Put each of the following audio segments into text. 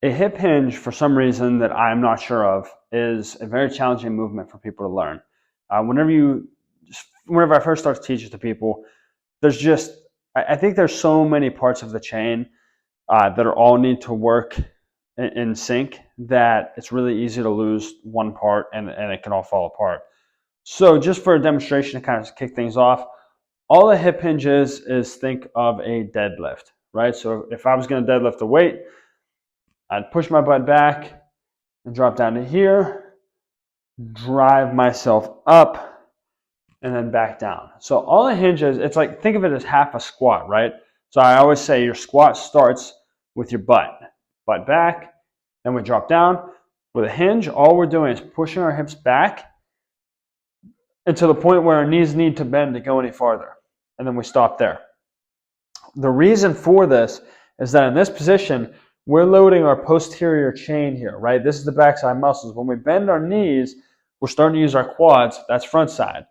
A hip hinge, for some reason that I'm not sure of, is a very challenging movement for people to learn. Whenever I first start to teach it to people, I think there's so many parts of the chain that are all need to work in sync that it's really easy to lose one part and it can all fall apart. So just for a demonstration to kind of kick things off, all a hip hinge is think of a deadlift, right? So if I was going to deadlift a weight, I'd push my butt back and drop down to here, drive myself up, and then back down. So all a hinge is, it's like, think of it as half a squat, right? So I always say your squat starts with your butt back, then we drop down. With a hinge, all we're doing is pushing our hips back and to the point where our knees need to bend to go any farther. And then we stop there. The reason for this is that in this position, we're loading our posterior chain here, right? This is the backside muscles. When we bend our knees, we're starting to use our quads. That's front side.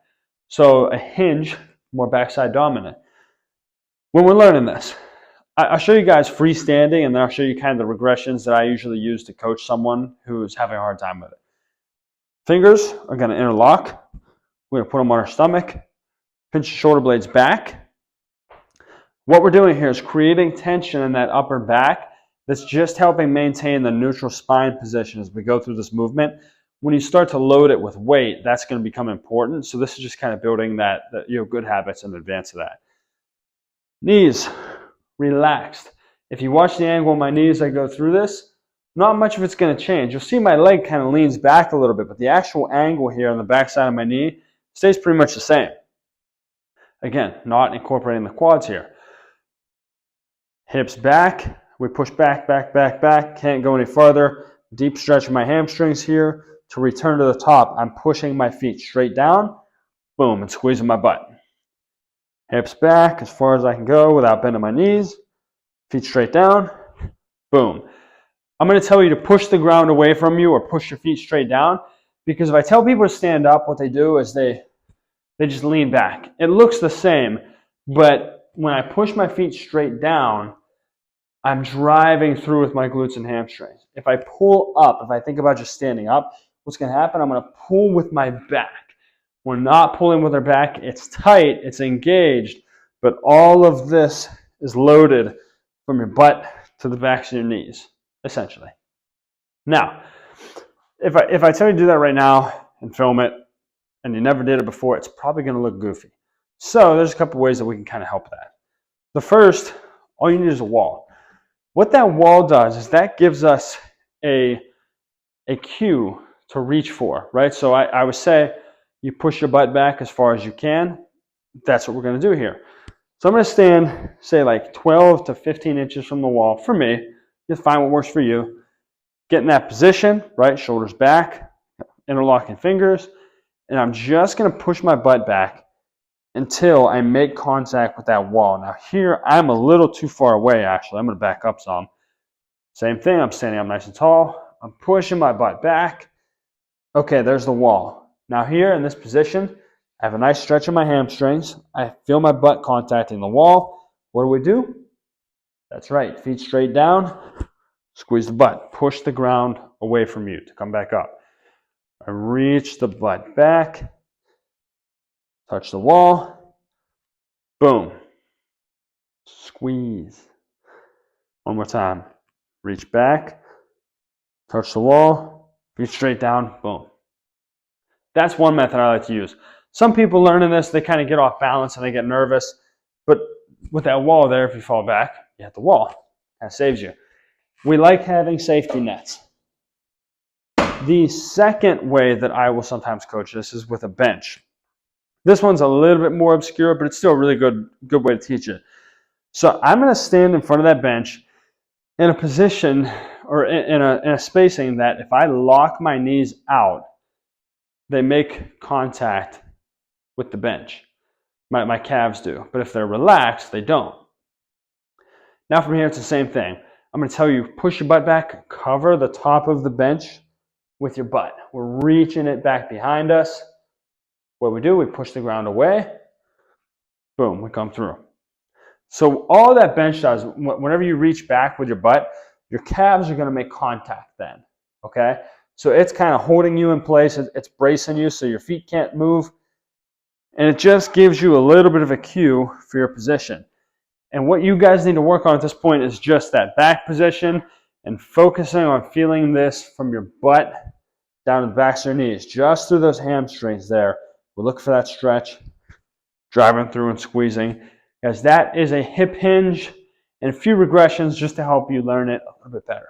So a hinge, more backside dominant. When we're learning this, I'll show you guys freestanding, and then I'll show you kind of the regressions that I usually use to coach someone who's having a hard time with it. Fingers are going to interlock. We're going to put them on our stomach. Pinch the shoulder blades back. What we're doing here is creating tension in that upper back that's just helping maintain the neutral spine position as we go through this movement. When you start to load it with weight, that's going to become important. So this is just kind of building that good habits in advance of that. Knees relaxed. If you watch the angle of my knees, I go through this, not much of it's going to change. You'll see my leg kind of leans back a little bit, but the actual angle here on the back side of my knee stays pretty much the same. Again, not incorporating the quads here. Hips back. We push back, back, back, back. Can't go any farther. Deep stretch of my hamstrings here. To return to the top, I'm pushing my feet straight down. Boom, and squeezing my butt. Hips back as far as I can go without bending my knees. Feet straight down. Boom. I'm going to tell you to push the ground away from you or push your feet straight down, because if I tell people to stand up, what they do is they just lean back. It looks the same, but when I push my feet straight down, I'm driving through with my glutes and hamstrings. If I pull up, if I think about just standing up, what's going to happen? I'm going to pull with my back. We're not pulling with our back. It's tight. It's engaged. But all of this is loaded from your butt to the backs of your knees, essentially. Now, if I tell you to do that right now and film it, and you never did it before, it's probably going to look goofy. So there's a couple ways that we can kind of help that. The first, all you need is a wall. What that wall does is that gives us a cue to reach for, right? So I would say you push your butt back as far as you can. That's what we're going to do here. So I'm going to stand, say, like 12 to 15 inches from the wall. For me, just find what works for you. Get in that position, right? Shoulders back, interlocking fingers. And I'm just going to push my butt back until I make contact with that wall. Now here, I'm a little too far away, actually. I'm going to back up some. Same thing. I'm standing up nice and tall. I'm pushing my butt back. Okay, there's the wall. Now here in this position, I have a nice stretch of my hamstrings. I feel my butt contacting the wall. What do? That's right. Feet straight down. Squeeze the butt. Push the ground away from you to come back up. I reach the butt back. Touch the wall. Boom. Squeeze. One more time. Reach back. Touch the wall. Feet straight down. Boom. That's one method I like to use. Some people learning this, they kind of get off balance and they get nervous. But with that wall there, if you fall back, you hit the wall. That saves you. We like having safety nets. The second way that I will sometimes coach this is with a bench. This one's a little bit more obscure, but it's still a really good way to teach it. So I'm going to stand in front of that bench in a position or in a spacing that if I lock my knees out, they make contact with the bench. My calves do. But if they're relaxed, they don't. Now from here, it's the same thing. I'm going to tell you, push your butt back, cover the top of the bench with your butt. We're reaching it back behind us. What we do, we push the ground away. Boom, we come through. So all that bench does, whenever you reach back with your butt, your calves are going to make contact then, okay? So it's kind of holding you in place. It's bracing you so your feet can't move. And it just gives you a little bit of a cue for your position. And what you guys need to work on at this point is just that back position and focusing on feeling this from your butt down to the backs of your knees, just through those hamstrings there. We'll look for that stretch, driving through and squeezing. Guys, that is a hip hinge and a few regressions just to help you learn it a little bit better.